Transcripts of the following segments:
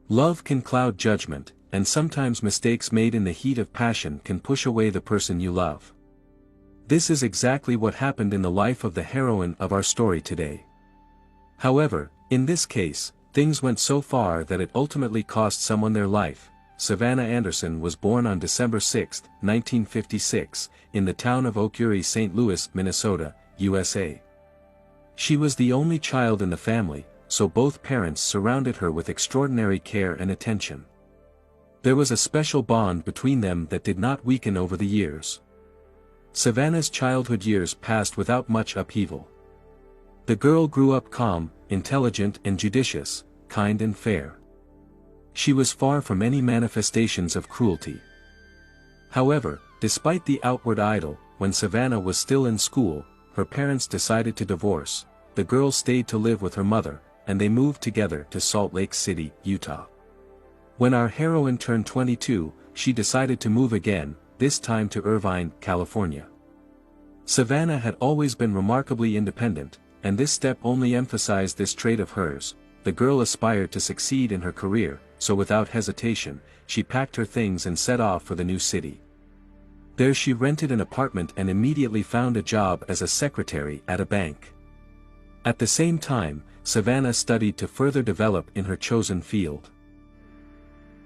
Love can cloud judgment, and sometimes mistakes made in the heat of passion can push away the person you love. This is exactly what happened in the life of the heroine of our story today. However, in this case, things went so far that it ultimately cost someone their life. Savannah Anderson was born on December 6, 1956, in the town of Oak Erie, St. Louis, Minnesota, USA. She was the only child in the family, so both parents surrounded her with extraordinary care and attention. There was a special bond between them that did not weaken over the years. Savannah's childhood years passed without much upheaval. The girl grew up calm, intelligent and judicious, kind and fair. She was far from any manifestations of cruelty. However, despite the outward idol, when Savannah was still in school, her parents decided to divorce. The girl stayed to live with her mother, and they moved together to Salt Lake City, Utah. When our heroine turned 22, she decided to move again, this time to Irvine, California. Savannah had always been remarkably independent, and this step only emphasized this trait of hers. The girl aspired to succeed in her career, so without hesitation, she packed her things and set off for the new city. There she rented an apartment and immediately found a job as a secretary at a bank. At the same time, Savannah studied to further develop in her chosen field.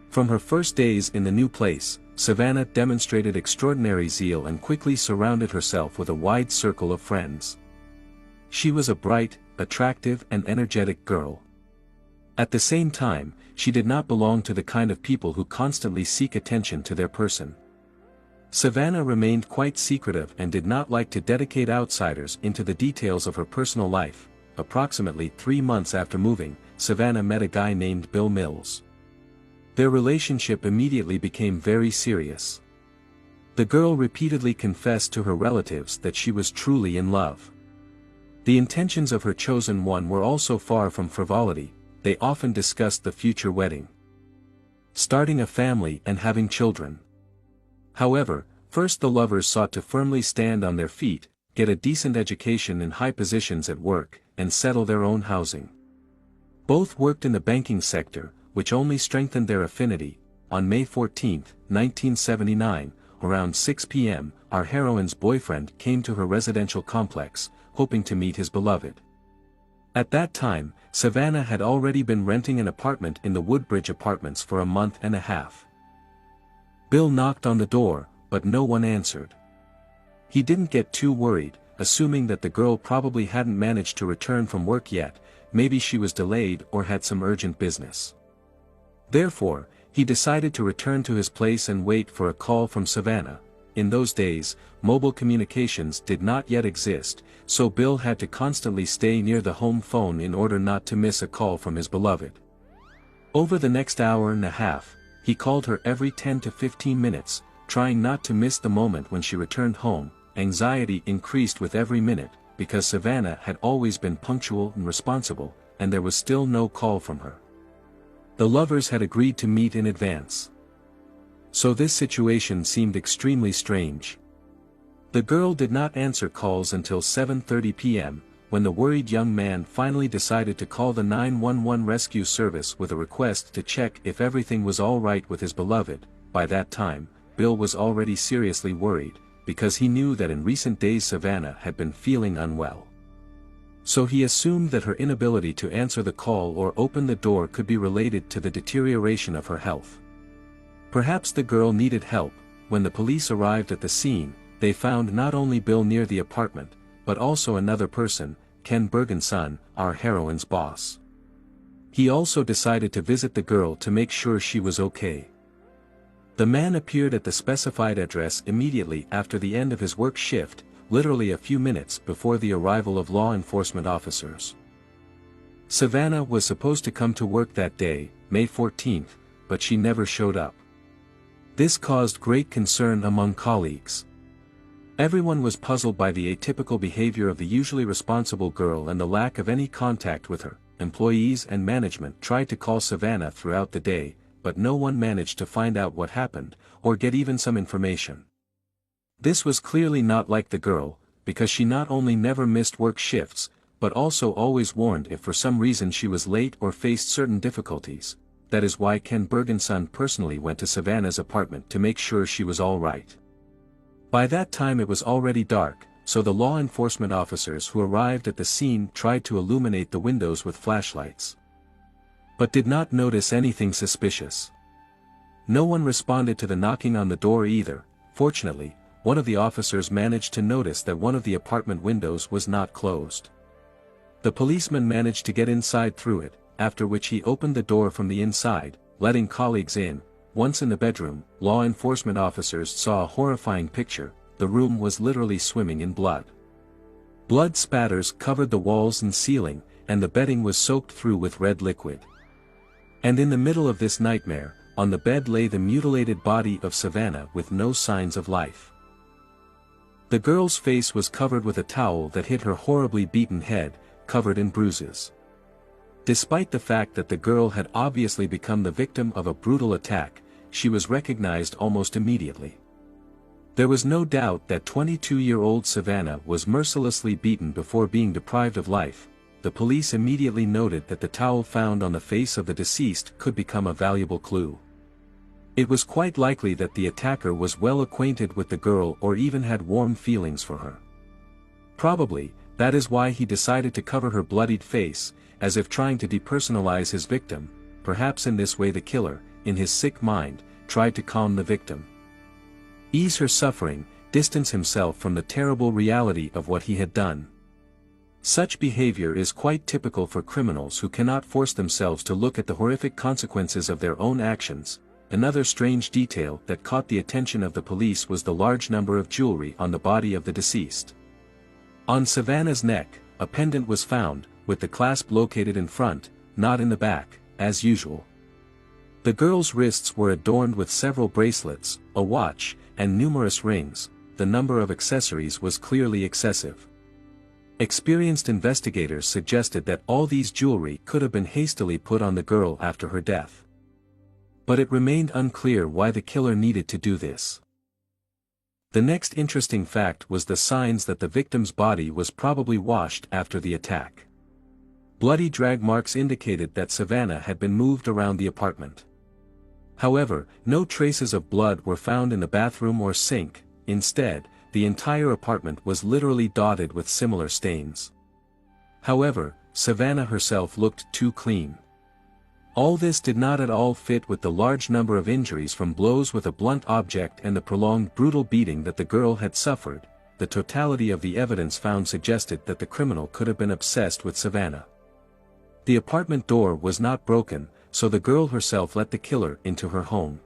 From her first days in the new place, Savannah demonstrated extraordinary zeal and quickly surrounded herself with a wide circle of friends. She was a bright, attractive and energetic girl. At the same time, she did not belong to the kind of people who constantly seek attention to their person. Savannah remained quite secretive and did not like to dedicate outsiders into the details of her personal life. Approximately 3 months after moving, Savannah met a guy named Bill Mills. Their relationship immediately became very serious. The girl repeatedly confessed to her relatives that she was truly in love. The intentions of her chosen one were also far from frivolity. They often discussed the future wedding, starting a family and having children. However, first the lovers sought to firmly stand on their feet, get a decent education in high positions at work, and settle their own housing. Both worked in the banking sector, which only strengthened their affinity. On May 14, 1979, around 6 p.m., our heroine's boyfriend came to her residential complex, hoping to meet his beloved. At that time, Savannah had already been renting an apartment in the Woodbridge Apartments for a month and a half. Bill knocked on the door, but no one answered. He didn't get too worried, assuming that the girl probably hadn't managed to return from work yet, maybe she was delayed or had some urgent business. Therefore, he decided to return to his place and wait for a call from Savannah. In those days, mobile communications did not yet exist, so Bill had to constantly stay near the home phone in order not to miss a call from his beloved. Over the next hour and a half, he called her every 10 to 15 minutes, trying not to miss the moment when she returned home. Anxiety increased with every minute, because Savannah had always been punctual and responsible, and there was still no call from her. The lovers had agreed to meet in advance, so this situation seemed extremely strange. The girl did not answer calls until 7:30 p.m., when the worried young man finally decided to call the 911 rescue service with a request to check if everything was all right with his beloved. By that time, Bill was already seriously worried, because he knew that in recent days Savannah had been feeling unwell. So he assumed that her inability to answer the call or open the door could be related to the deterioration of her health. Perhaps the girl needed help. When the police arrived at the scene, they found not only Bill near the apartment, but also another person, Ken Bergenson, our heroine's boss. He also decided to visit the girl to make sure she was okay. The man appeared at the specified address immediately after the end of his work shift, literally a few minutes before the arrival of law enforcement officers. Savannah was supposed to come to work that day, May 14th, but she never showed up. This caused great concern among colleagues. Everyone was puzzled by the atypical behavior of the usually responsible girl and the lack of any contact with her. Employees and management tried to call Savannah throughout the day, but no one managed to find out what happened, or get even some information. This was clearly not like the girl, because she not only never missed work shifts, but also always warned if for some reason she was late or faced certain difficulties. that is why Ken Bergen's son personally went to Savannah's apartment to make sure she was all right. By that time it was already dark, so the law enforcement officers who arrived at the scene tried to illuminate the windows with flashlights, but did not notice anything suspicious. No one responded to the knocking on the door either. Fortunately, one of the officers managed to notice that one of the apartment windows was not closed. The policeman managed to get inside through it, after which he opened the door from the inside, letting colleagues in. Once in the bedroom, law enforcement officers saw a horrifying picture. The room was literally swimming in blood. Blood spatters covered the walls and ceiling, and the bedding was soaked through with red liquid. And in the middle of this nightmare, on the bed lay the mutilated body of Savannah with no signs of life. The girl's face was covered with a towel that hid her horribly beaten head, covered in bruises. Despite the fact that the girl had obviously become the victim of a brutal attack, she was recognized almost immediately. There was no doubt that 22-year-old Savannah was mercilessly beaten before being deprived of life. The police immediately noted that the towel found on the face of the deceased could become a valuable clue. It was quite likely that the attacker was well acquainted with the girl or even had warm feelings for her. Probably, that is why he decided to cover her bloodied face, as if trying to depersonalize his victim. Perhaps in this way the killer, in his sick mind, tried to calm the victim, ease her suffering, distance himself from the terrible reality of what he had done. Such behavior is quite typical for criminals who cannot force themselves to look at the horrific consequences of their own actions. Another strange detail that caught the attention of the police was the large number of jewelry on the body of the deceased. On Savannah's neck, a pendant was found, with the clasp located in front, not in the back, as usual. The girl's wrists were adorned with several bracelets, a watch, and numerous rings. The number of accessories was clearly excessive. Experienced investigators suggested that all these jewelry could have been hastily put on the girl after her death. But it remained unclear why the killer needed to do this. The next interesting fact was the signs that the victim's body was probably washed after the attack. Bloody drag marks indicated that Savannah had been moved around the apartment. However, no traces of blood were found in the bathroom or sink. Instead, the entire apartment was literally dotted with similar stains. However, Savannah herself looked too clean. All this did not at all fit with the large number of injuries from blows with a blunt object and the prolonged brutal beating that the girl had suffered. The totality of the evidence found suggested that the criminal could have been obsessed with Savannah. The apartment door was not broken, so the girl herself let the killer into her home.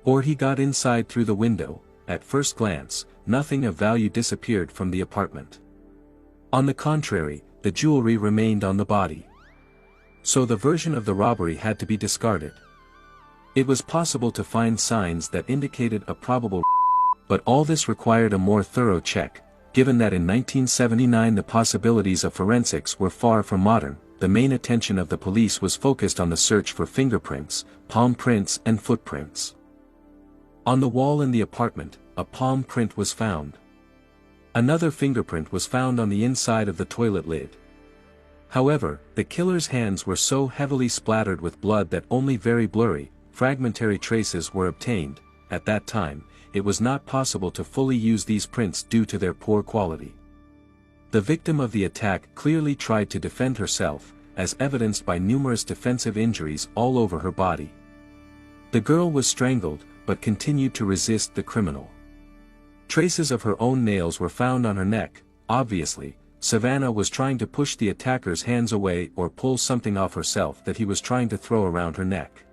Or he got inside through the window. At first glance, nothing of value disappeared from the apartment. On the contrary, the jewelry remained on the body. So the version of the robbery had to be discarded. It was possible to find signs that indicated a probable but all this required a more thorough check. Given that in 1979 the possibilities of forensics were far from modern, the main attention of the police was focused on the search for fingerprints, palm prints and footprints. On the wall in the apartment, a palm print was found. Another fingerprint was found on the inside of the toilet lid. However, the killer's hands were so heavily splattered with blood that only very blurry, fragmentary traces were obtained. At that time, it was not possible to fully use these prints due to their poor quality. The victim of the attack clearly tried to defend herself, as evidenced by numerous defensive injuries all over her body. The girl was strangled, but continued to resist the criminal. Traces of her own nails were found on her neck. Obviously, Savannah was trying to push the attacker's hands away or pull something off herself that he was trying to throw around her neck.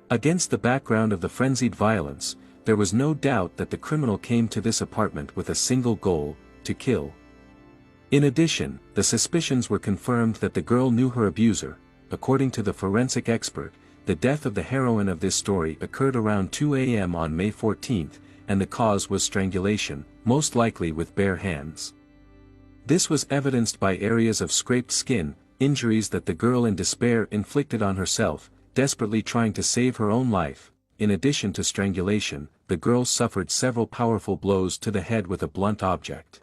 Against the background of the frenzied violence, there was no doubt that the criminal came to this apartment with a single goal: to kill. In addition, the suspicions were confirmed that the girl knew her abuser. According to the forensic expert, the death of the heroine of this story occurred around 2 a.m. on May 14, and the cause was strangulation, most likely with bare hands. This was evidenced by areas of scraped skin, injuries that the girl in despair inflicted on herself, desperately trying to save her own life. In addition to strangulation, the girl suffered several powerful blows to the head with a blunt object.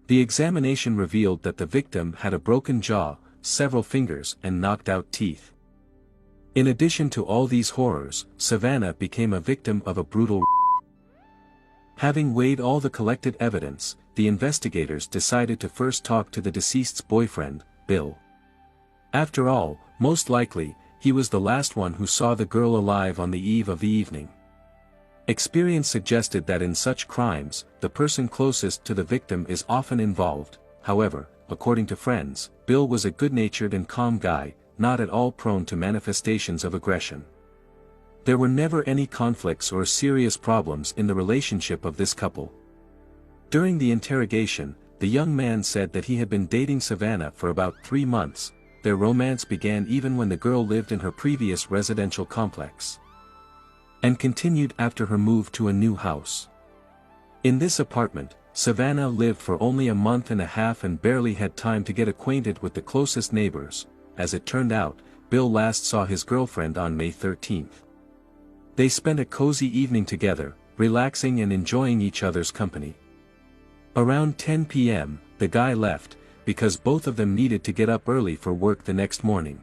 The examination revealed that the victim had a broken jaw, several fingers and knocked out teeth. In addition to all these horrors, Savannah became a victim of a brutal. Having weighed all the collected evidence, the investigators decided to first talk to the deceased's boyfriend, Bill. After all, most likely, he was the last one who saw the girl alive on the eve of the evening. Experience suggested that in such crimes, the person closest to the victim is often involved. However, according to friends, Bill was a good-natured and calm guy, not at all prone to manifestations of aggression. There were never any conflicts or serious problems in the relationship of this couple. During the interrogation, the young man said that he had been dating Savannah for about 3 months. Their romance began even when the girl lived in her previous residential complex, and continued after her move to a new house. In this apartment, Savannah lived for only a month and a half and barely had time to get acquainted with the closest neighbors. As it turned out, Bill last saw his girlfriend on May 13th. They spent a cozy evening together, relaxing and enjoying each other's company. Around 10 p.m., the guy left, because both of them needed to get up early for work the next morning.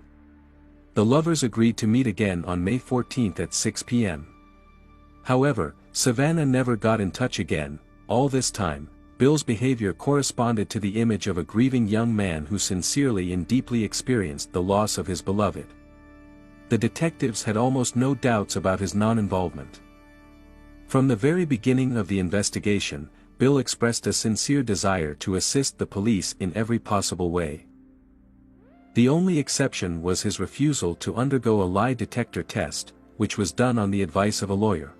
The lovers agreed to meet again on May 14th at 6 p.m. However, Savannah never got in touch again. All this time, Bill's behavior corresponded to the image of a grieving young man who sincerely and deeply experienced the loss of his beloved. The detectives had almost no doubts about his non-involvement. From the very beginning of the investigation, Bill expressed a sincere desire to assist the police in every possible way. The only exception was his refusal to undergo a lie detector test, which was done on the advice of a lawyer.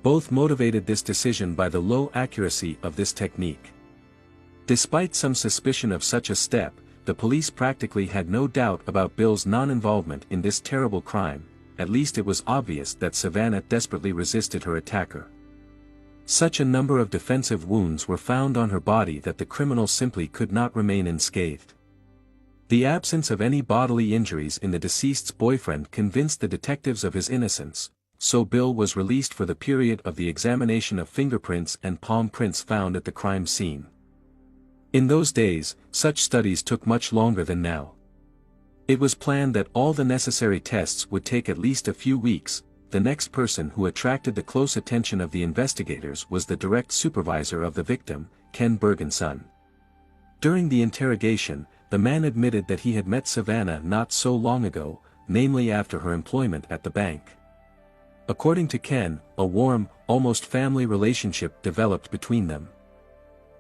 Both motivated this decision by the low accuracy of this technique. Despite some suspicion of such a step, the police practically had no doubt about Bill's non-involvement in this terrible crime. At least it was obvious that Savannah desperately resisted her attacker. Such a number of defensive wounds were found on her body that the criminal simply could not remain unscathed. The absence of any bodily injuries in the deceased's boyfriend convinced the detectives of his innocence, so Bill was released for the period of the examination of fingerprints and palm prints found at the crime scene. In those days, such studies took much longer than now. It was planned that all the necessary tests would take at least a few weeks. The next person who attracted the close attention of the investigators was the direct supervisor of the victim, Ken Bergenson. During the interrogation, the man admitted that he had met Savannah not so long ago, namely after her employment at the bank. According to Ken, a warm, almost family relationship developed between them.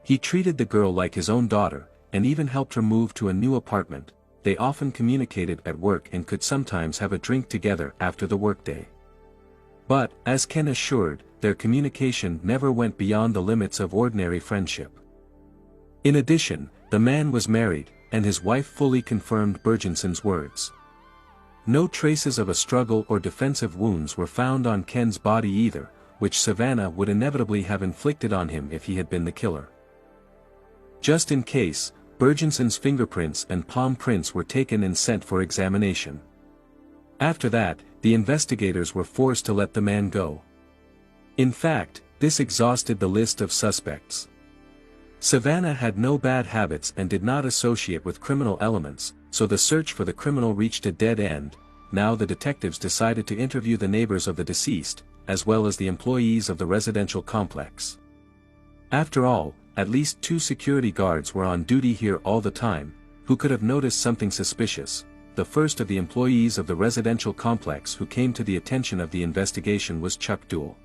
He treated the girl like his own daughter, and even helped her move to a new apartment. They often communicated at work and could sometimes have a drink together after the workday. But, as Ken assured, their communication never went beyond the limits of ordinary friendship. In addition, the man was married, and his wife fully confirmed Bergenson's words. No traces of a struggle or defensive wounds were found on Ken's body either, which Savannah would inevitably have inflicted on him if he had been the killer. Just in case, Bergenson's fingerprints and palm prints were taken and sent for examination. After that, the investigators were forced to let the man go. In fact, this exhausted the list of suspects. Savannah had no bad habits and did not associate with criminal elements, so the search for the criminal reached a dead end. Now the detectives decided to interview the neighbors of the deceased, as well as the employees of the residential complex. After all, at least 2 security guards were on duty here all the time, who could have noticed something suspicious. The first of the employees of the residential complex who came to the attention of the investigation was Chuck Duell.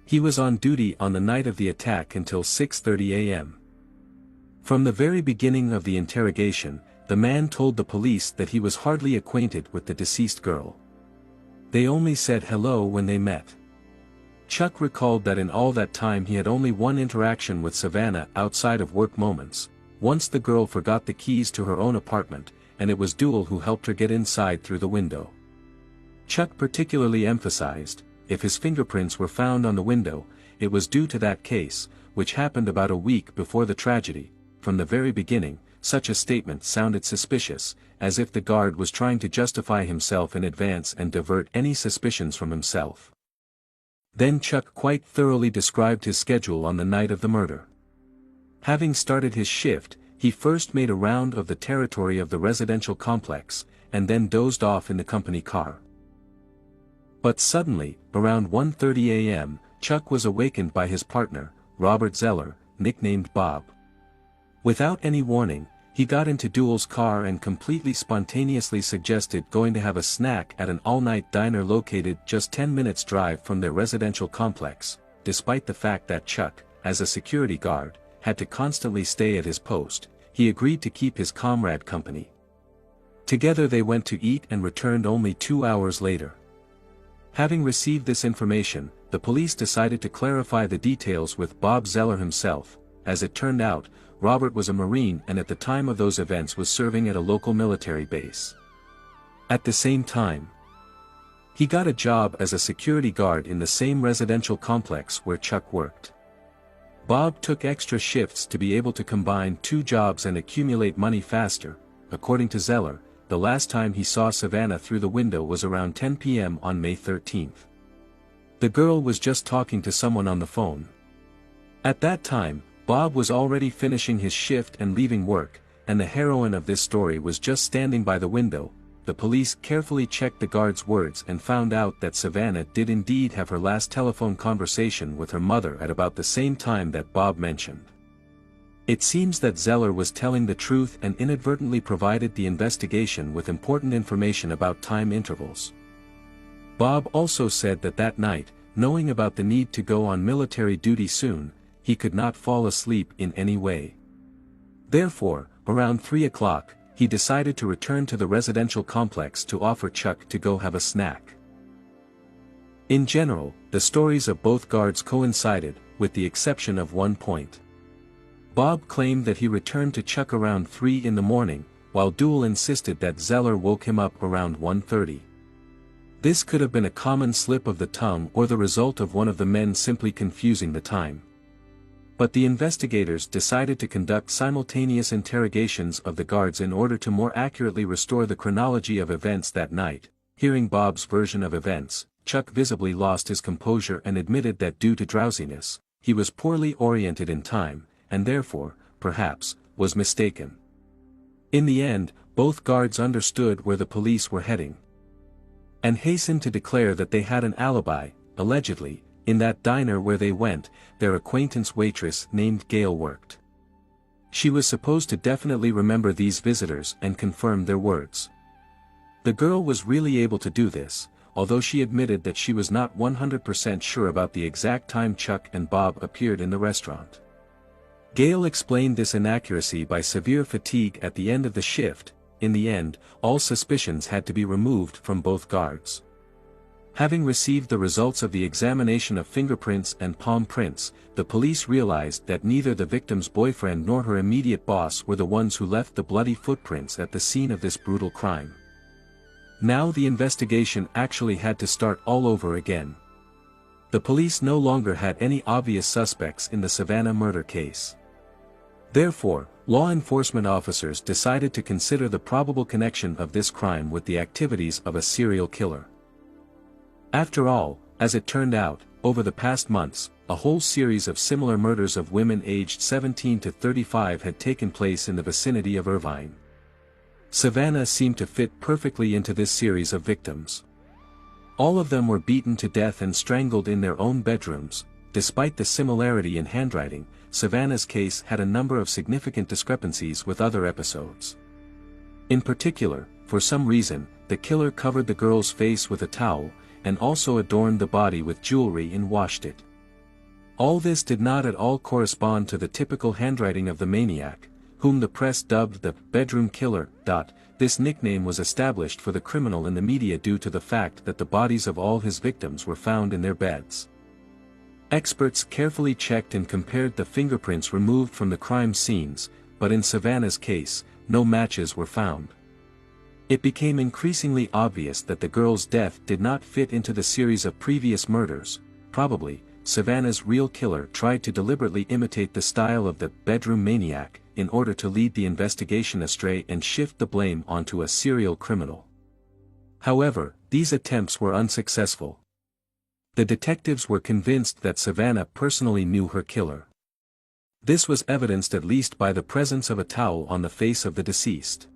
He was on duty on the night of the attack until 6:30 a.m. From the very beginning of the interrogation, the man told the police that he was hardly acquainted with the deceased girl. They only said hello when they met. Chuck recalled that in all that time he had only one interaction with Savannah outside of work moments. Once the girl forgot the keys to her own apartment, and it was Duell who helped her get inside through the window. Chuck particularly emphasized, if his fingerprints were found on the window, it was due to that case, which happened about a week before the tragedy. From the very beginning, such a statement sounded suspicious, as if the guard was trying to justify himself in advance and divert any suspicions from himself. Then Chuck quite thoroughly described his schedule on the night of the murder. Having started his shift, he first made a round of the territory of the residential complex, and then dozed off in the company car. But suddenly, around 1:30 a.m., Chuck was awakened by his partner, Robert Zeller, nicknamed Bob. Without any warning, he got into Duell's car and completely spontaneously suggested going to have a snack at an all-night diner located just 10 minutes' drive from their residential complex, despite the fact that Chuck, as a security guard, had to constantly stay at his post. He agreed to keep his comrade company. Together they went to eat and returned only 2 hours later. Having received this information, the police decided to clarify the details with Bob Zeller himself. As it turned out, Robert was a Marine and at the time of those events was serving at a local military base. At the same time, he got a job as a security guard in the same residential complex where Chuck worked. Bob took extra shifts to be able to combine 2 jobs and accumulate money faster. According to Zeller, the last time he saw Savannah through the window was around 10 p.m. on May 13th. The girl was just talking to someone on the phone. At that time, Bob was already finishing his shift and leaving work, and the heroine of this story was just standing by the window. The police carefully checked the guard's words and found out that Savannah did indeed have her last telephone conversation with her mother at about the same time that Bob mentioned. It seems that Zeller was telling the truth and inadvertently provided the investigation with important information about time intervals. Bob also said that that night, knowing about the need to go on military duty soon, he could not fall asleep in any way. Therefore, around 3 o'clock, he decided to return to the residential complex to offer Chuck to go have a snack. In general, the stories of both guards coincided, with the exception of one point. Bob claimed that he returned to Chuck around 3 in the morning, while Duell insisted that Zeller woke him up around 1:30. This could have been a common slip of the tongue or the result of one of the men simply confusing the time. But the investigators decided to conduct simultaneous interrogations of the guards in order to more accurately restore the chronology of events that night. Hearing Bob's version of events, Chuck visibly lost his composure and admitted that due to drowsiness, he was poorly oriented in time, and therefore, perhaps, was mistaken. In the end, both guards understood where the police were heading, and hastened to declare that they had an alibi. Allegedly, in that diner where they went, their acquaintance waitress named Gail worked. She was supposed to definitely remember these visitors and confirm their words. The girl was really able to do this, although she admitted that she was not 100% sure about the exact time Chuck and Bob appeared in the restaurant. Gail explained this inaccuracy by severe fatigue at the end of the shift. In the end, all suspicions had to be removed from both guards. Having received the results of the examination of fingerprints and palm prints, the police realized that neither the victim's boyfriend nor her immediate boss were the ones who left the bloody footprints at the scene of this brutal crime. Now the investigation actually had to start all over again. The police no longer had any obvious suspects in the Savannah murder case. Therefore, law enforcement officers decided to consider the probable connection of this crime with the activities of a serial killer. After all, as it turned out, over the past months, a whole series of similar murders of women aged 17 to 35 had taken place in the vicinity of Irvine. Savannah seemed to fit perfectly into this series of victims. All of them were beaten to death and strangled in their own bedrooms. Despite the similarity in handwriting, Savannah's case had a number of significant discrepancies with other episodes. In particular, for some reason, the killer covered the girl's face with a towel, and also adorned the body with jewelry and washed it. All this did not at all correspond to the typical handwriting of the maniac, whom the press dubbed the bedroom killer. This nickname was established for the criminal in the media due to the fact that the bodies of all his victims were found in their beds. Experts carefully checked and compared the fingerprints removed from the crime scenes, but in Savannah's case, no matches were found. It became increasingly obvious that the girl's death did not fit into the series of previous murders. Probably, Savannah's real killer tried to deliberately imitate the style of the bedroom maniac, in order to lead the investigation astray and shift the blame onto a serial criminal. However, these attempts were unsuccessful. The detectives were convinced that Savannah personally knew her killer. This was evidenced at least by the presence of a towel on the face of the deceased.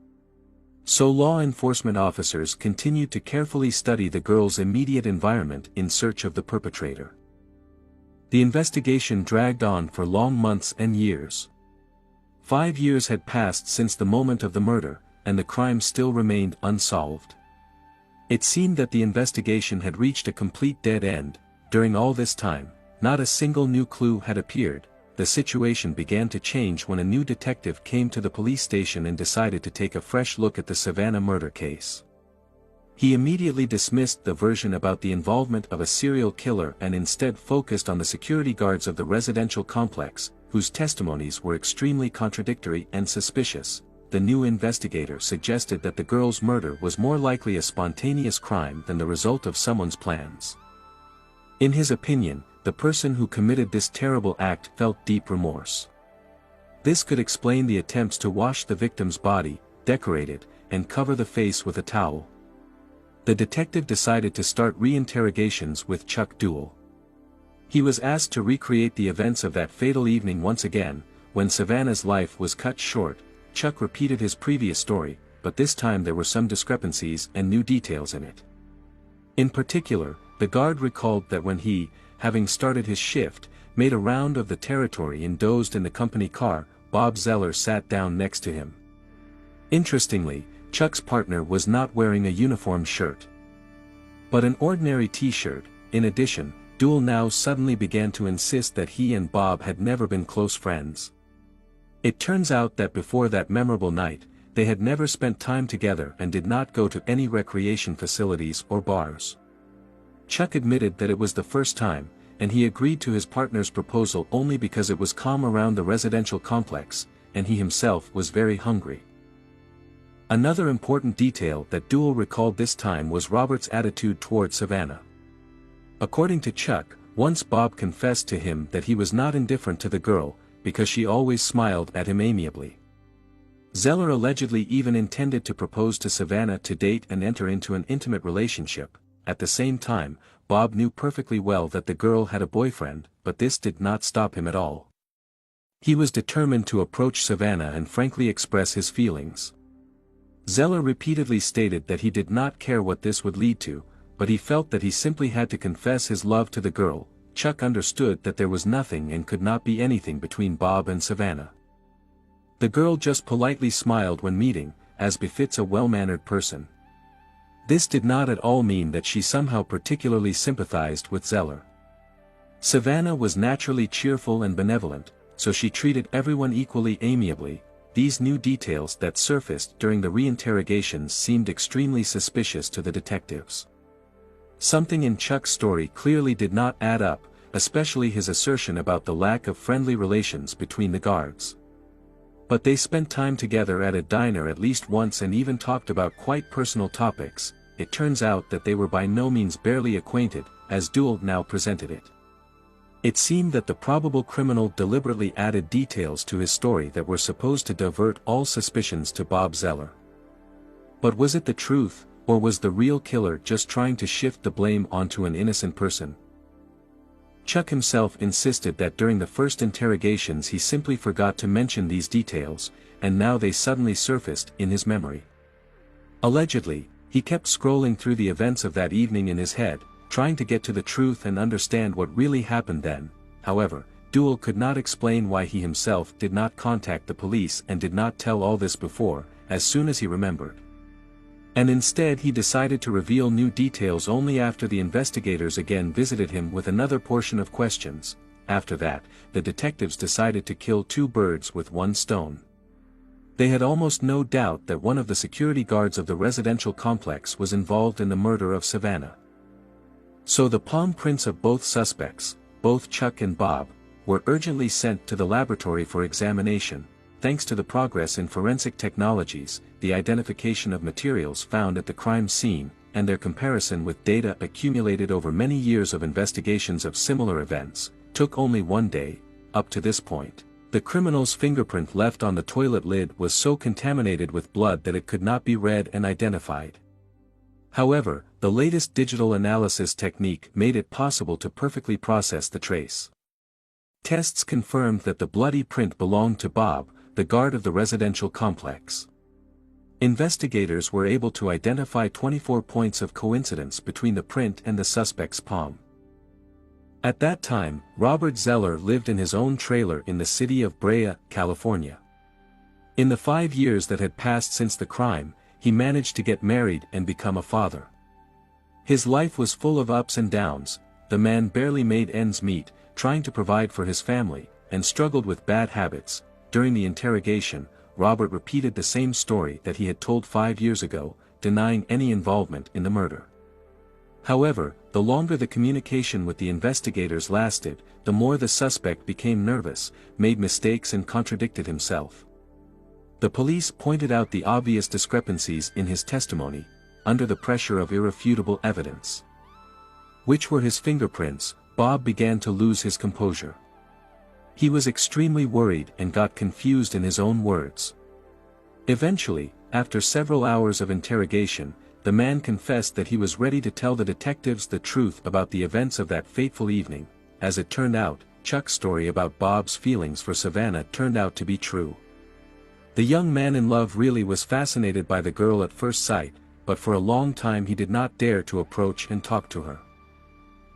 So law enforcement officers continued to carefully study the girl's immediate environment in search of the perpetrator. The investigation dragged on for long months and years. 5 years had passed since the moment of the murder, and the crime still remained unsolved. It seemed that the investigation had reached a complete dead end. During all this time, not a single new clue had appeared. The situation began to change when a new detective came to the police station and decided to take a fresh look at the Savannah murder case. He immediately dismissed the version about the involvement of a serial killer and instead focused on the security guards of the residential complex, whose testimonies were extremely contradictory and suspicious. The new investigator suggested that the girl's murder was more likely a spontaneous crime than the result of someone's plans. In his opinion, the person who committed this terrible act felt deep remorse. This could explain the attempts to wash the victim's body, decorate it, and cover the face with a towel. The detective decided to start re-interrogations with Chuck Duell. He was asked to recreate the events of that fatal evening once again. When Savannah's life was cut short, Chuck repeated his previous story, but this time there were some discrepancies and new details in it. In particular, the guard recalled that when he, having started his shift, made a round of the territory and dozed in the company car, Bob Zeller sat down next to him. Interestingly, Chuck's partner was not wearing a uniform shirt, but an ordinary t-shirt. In addition, Duell now suddenly began to insist that he and Bob had never been close friends. It turns out that before that memorable night, they had never spent time together and did not go to any recreation facilities or bars. Chuck admitted that it was the first time, and he agreed to his partner's proposal only because it was calm around the residential complex, and he himself was very hungry. Another important detail that Duell recalled this time was Robert's attitude toward Savannah. According to Chuck, once Bob confessed to him that he was not indifferent to the girl, because she always smiled at him amiably. Zeller allegedly even intended to propose to Savannah to date and enter into an intimate relationship. At the same time, Bob knew perfectly well that the girl had a boyfriend, but this did not stop him at all. He was determined to approach Savannah and frankly express his feelings. Zeller repeatedly stated that he did not care what this would lead to, but he felt that he simply had to confess his love to the girl. Chuck understood that there was nothing and could not be anything between Bob and Savannah. The girl just politely smiled when meeting, as befits a well-mannered person. This did not at all mean that she somehow particularly sympathized with Zeller. Savannah was naturally cheerful and benevolent, so she treated everyone equally amiably. These new details that surfaced during the re-interrogations seemed extremely suspicious to the detectives. Something in Chuck's story clearly did not add up, especially his assertion about the lack of friendly relations between the guards. But they spent time together at a diner at least once and even talked about quite personal topics. It turns out that they were by no means barely acquainted, as Duell now presented it. It seemed that the probable criminal deliberately added details to his story that were supposed to divert all suspicions to Bob Zeller. But was it the truth, or was the real killer just trying to shift the blame onto an innocent person? Chuck himself insisted that during the first interrogations he simply forgot to mention these details, and now they suddenly surfaced in his memory. Allegedly, he kept scrolling through the events of that evening in his head, trying to get to the truth and understand what really happened then. However, Duell could not explain why he himself did not contact the police and did not tell all this before, as soon as he remembered. And instead he decided to reveal new details only after the investigators again visited him with another portion of questions. After that, the detectives decided to kill two birds with one stone. They had almost no doubt that one of the security guards of the residential complex was involved in the murder of Savannah. So the palm prints of both suspects, both Chuck and Bob, were urgently sent to the laboratory for examination. Thanks to the progress in forensic technologies, the identification of materials found at the crime scene, and their comparison with data accumulated over many years of investigations of similar events, took only one day. Up to this point, the criminal's fingerprint left on the toilet lid was so contaminated with blood that it could not be read and identified. However, the latest digital analysis technique made it possible to perfectly process the trace. Tests confirmed that the bloody print belonged to Bob, the guard of the residential complex. Investigators were able to identify 24 points of coincidence between the print and the suspect's palm. At that time, Robert Zeller lived in his own trailer in the city of Brea, California. In the 5 years that had passed since the crime, he managed to get married and become a father. His life was full of ups and downs. The man barely made ends meet, trying to provide for his family, and struggled with bad habits. During the interrogation, Robert repeated the same story that he had told 5 years ago, denying any involvement in the murder. However, the longer the communication with the investigators lasted, the more the suspect became nervous, made mistakes and contradicted himself. The police pointed out the obvious discrepancies in his testimony, under the pressure of irrefutable evidence, which were his fingerprints. Bob began to lose his composure. He was extremely worried and got confused in his own words. Eventually, after several hours of interrogation, the man confessed that he was ready to tell the detectives the truth about the events of that fateful evening. As it turned out, Chuck's story about Bob's feelings for Savannah turned out to be true. The young man in love really was fascinated by the girl at first sight, but for a long time he did not dare to approach and talk to her.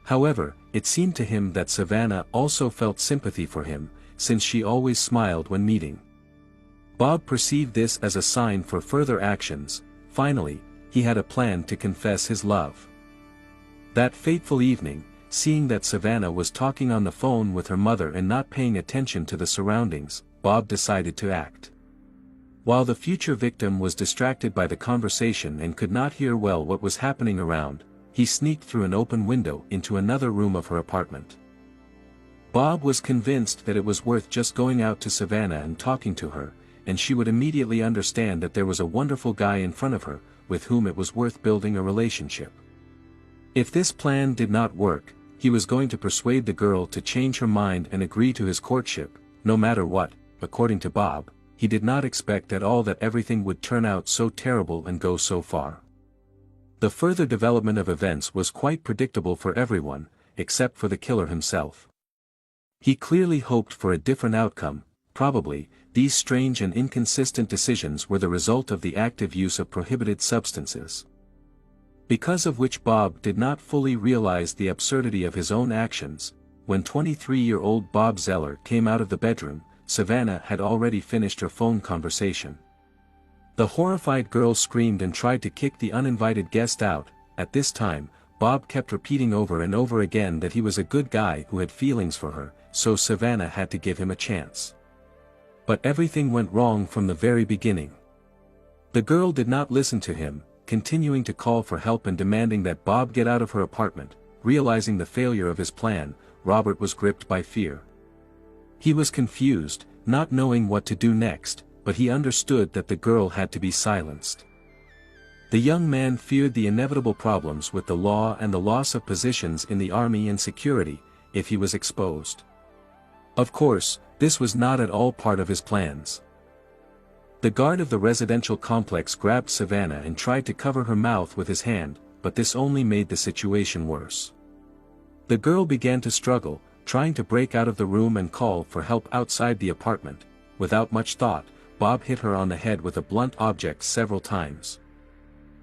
However, it seemed to him that Savannah also felt sympathy for him, since she always smiled when meeting. Bob perceived this as a sign for further actions. Finally, he had a plan to confess his love. That fateful evening, seeing that Savannah was talking on the phone with her mother and not paying attention to the surroundings, Bob decided to act. While the future victim was distracted by the conversation and could not hear well what was happening around, he sneaked through an open window into another room of her apartment. Bob was convinced that it was worth just going out to Savannah and talking to her, and she would immediately understand that there was a wonderful guy in front of her, with whom it was worth building a relationship. If this plan did not work, he was going to persuade the girl to change her mind and agree to his courtship. No matter what, according to Bob, he did not expect at all that everything would turn out so terrible and go so far. The further development of events was quite predictable for everyone, except for the killer himself. He clearly hoped for a different outcome. Probably, these strange and inconsistent decisions were the result of the active use of prohibited substances, because of which Bob did not fully realize the absurdity of his own actions. When 23-year-old Bob Zeller came out of the bedroom, Savannah had already finished her phone conversation. The horrified girl screamed and tried to kick the uninvited guest out. At this time, Bob kept repeating over and over again that he was a good guy who had feelings for her, so Savannah had to give him a chance. But everything went wrong from the very beginning. The girl did not listen to him, continuing to call for help and demanding that Bob get out of her apartment. Realizing the failure of his plan, Robert was gripped by fear. He was confused, not knowing what to do next, but he understood that the girl had to be silenced. The young man feared the inevitable problems with the law and the loss of positions in the army and security, if he was exposed. Of course, this was not at all part of his plans. The guard of the residential complex grabbed Savannah and tried to cover her mouth with his hand, but this only made the situation worse. The girl began to struggle, trying to break out of the room and call for help outside the apartment. Without much thought, Bob hit her on the head with a blunt object several times.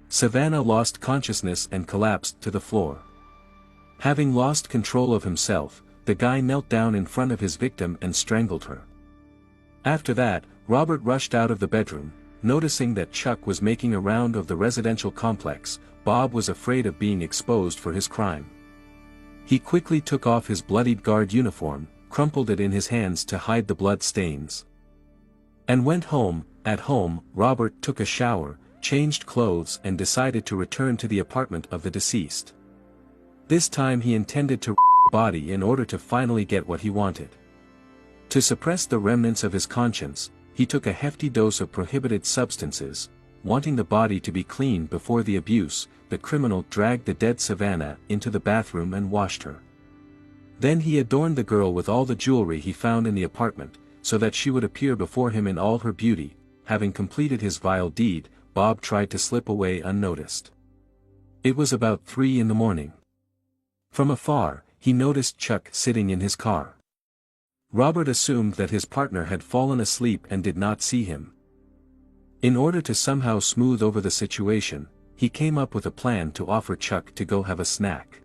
Savannah lost consciousness and collapsed to the floor. Having lost control of himself, the guy knelt down in front of his victim and strangled her. After that, Robert rushed out of the bedroom. Noticing that Chuck was making a round of the residential complex, Bob was afraid of being exposed for his crime. He quickly took off his bloodied guard uniform, crumpled it in his hands to hide the blood stains, and went home. At home, Robert took a shower, changed clothes and decided to return to the apartment of the deceased. This time he intended to the body in order to finally get what he wanted. To suppress the remnants of his conscience, he took a hefty dose of prohibited substances. Wanting the body to be clean before the abuse, the criminal dragged the dead Savannah into the bathroom and washed her. Then he adorned the girl with all the jewelry he found in the apartment, so that she would appear before him in all her beauty. Having completed his vile deed, Bob tried to slip away unnoticed. It was about 3 in the morning. From afar, he noticed Chuck sitting in his car. Robert assumed that his partner had fallen asleep and did not see him. In order to somehow smooth over the situation, he came up with a plan to offer Chuck to go have a snack.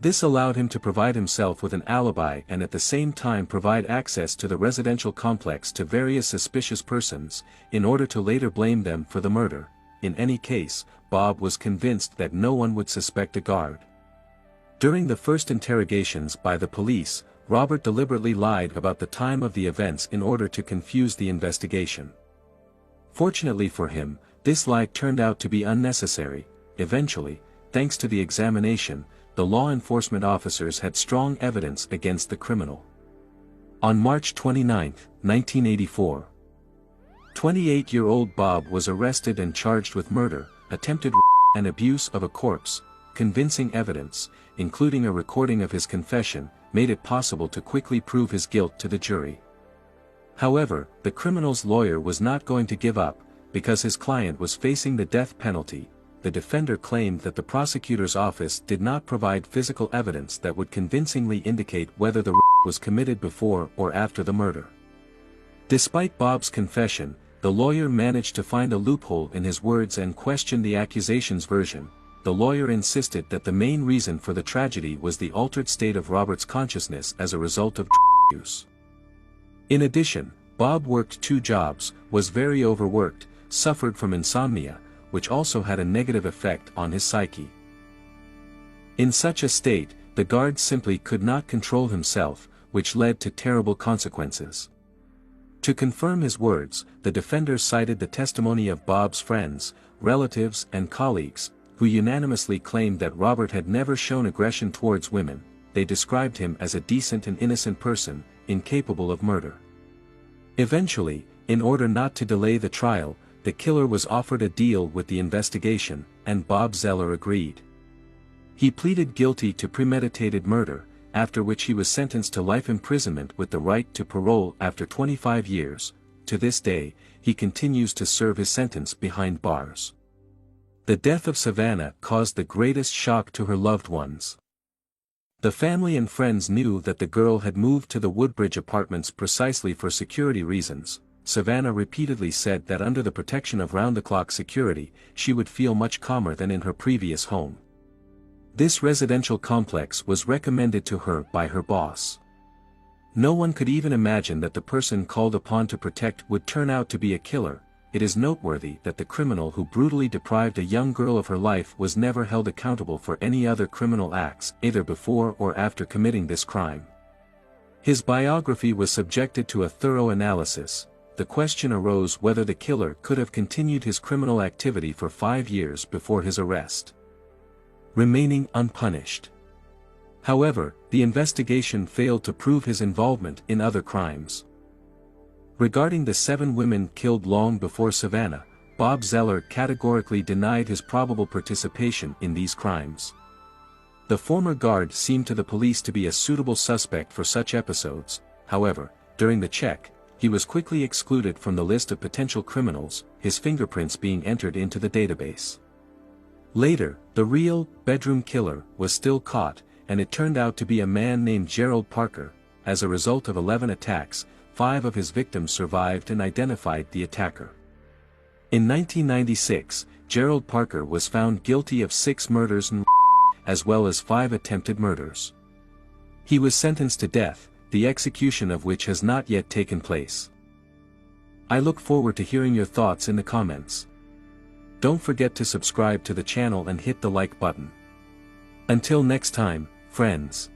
This allowed him to provide himself with an alibi and at the same time provide access to the residential complex to various suspicious persons, in order to later blame them for the murder. In any case, Bob was convinced that no one would suspect a guard. During the first interrogations by the police, Robert deliberately lied about the time of the events in order to confuse the investigation. Fortunately for him, this lie turned out to be unnecessary. Eventually, thanks to the examination, the law enforcement officers had strong evidence against the criminal. On March 29, 1984, 28-year-old Bob was arrested and charged with murder, attempted rape, and abuse of a corpse. Convincing evidence, including a recording of his confession, made it possible to quickly prove his guilt to the jury. However, the criminal's lawyer was not going to give up, because his client was facing the death penalty. The defender claimed that the prosecutor's office did not provide physical evidence that would convincingly indicate whether the rape was committed before or after the murder. Despite Bob's confession, the lawyer managed to find a loophole in his words and questioned the accusation's version. The lawyer insisted that the main reason for the tragedy was the altered state of Robert's consciousness as a result of drug use. In addition, Bob worked 2 jobs, was very overworked, suffered from insomnia, which also had a negative effect on his psyche. In such a state, the guard simply could not control himself, which led to terrible consequences. To confirm his words, the defender cited the testimony of Bob's friends, relatives and colleagues, who unanimously claimed that Robert had never shown aggression towards women. They described him as a decent and innocent person, incapable of murder. Eventually, in order not to delay the trial, the killer was offered a deal with the investigation, and Bob Zeller agreed. He pleaded guilty to premeditated murder, after which he was sentenced to life imprisonment with the right to parole after 25 years. To this day, he continues to serve his sentence behind bars. The death of Savannah caused the greatest shock to her loved ones. The family and friends knew that the girl had moved to the Woodbridge apartments precisely for security reasons. Savannah repeatedly said that under the protection of round-the-clock security, she would feel much calmer than in her previous home. This residential complex was recommended to her by her boss. No one could even imagine that the person called upon to protect would turn out to be a killer. It is noteworthy that the criminal who brutally deprived a young girl of her life was never held accountable for any other criminal acts, either before or after committing this crime. His biography was subjected to a thorough analysis. The question arose whether the killer could have continued his criminal activity for 5 years before his arrest, remaining unpunished. However, the investigation failed to prove his involvement in other crimes. Regarding the 7 women killed long before Savannah, Bob Zeller categorically denied his probable participation in these crimes. The former guard seemed to the police to be a suitable suspect for such episodes. However, during the check, he was quickly excluded from the list of potential criminals, his fingerprints being entered into the database. Later, the real bedroom killer was still caught, and it turned out to be a man named Gerald Parker. As a result of 11 attacks, 5 of his victims survived and identified the attacker. In 1996, Gerald Parker was found guilty of 6 murders and as well as 5 attempted murders. He was sentenced to death, the execution of which has not yet taken place. I look forward to hearing your thoughts in the comments. Don't forget to subscribe to the channel and hit the like button. Until next time, friends.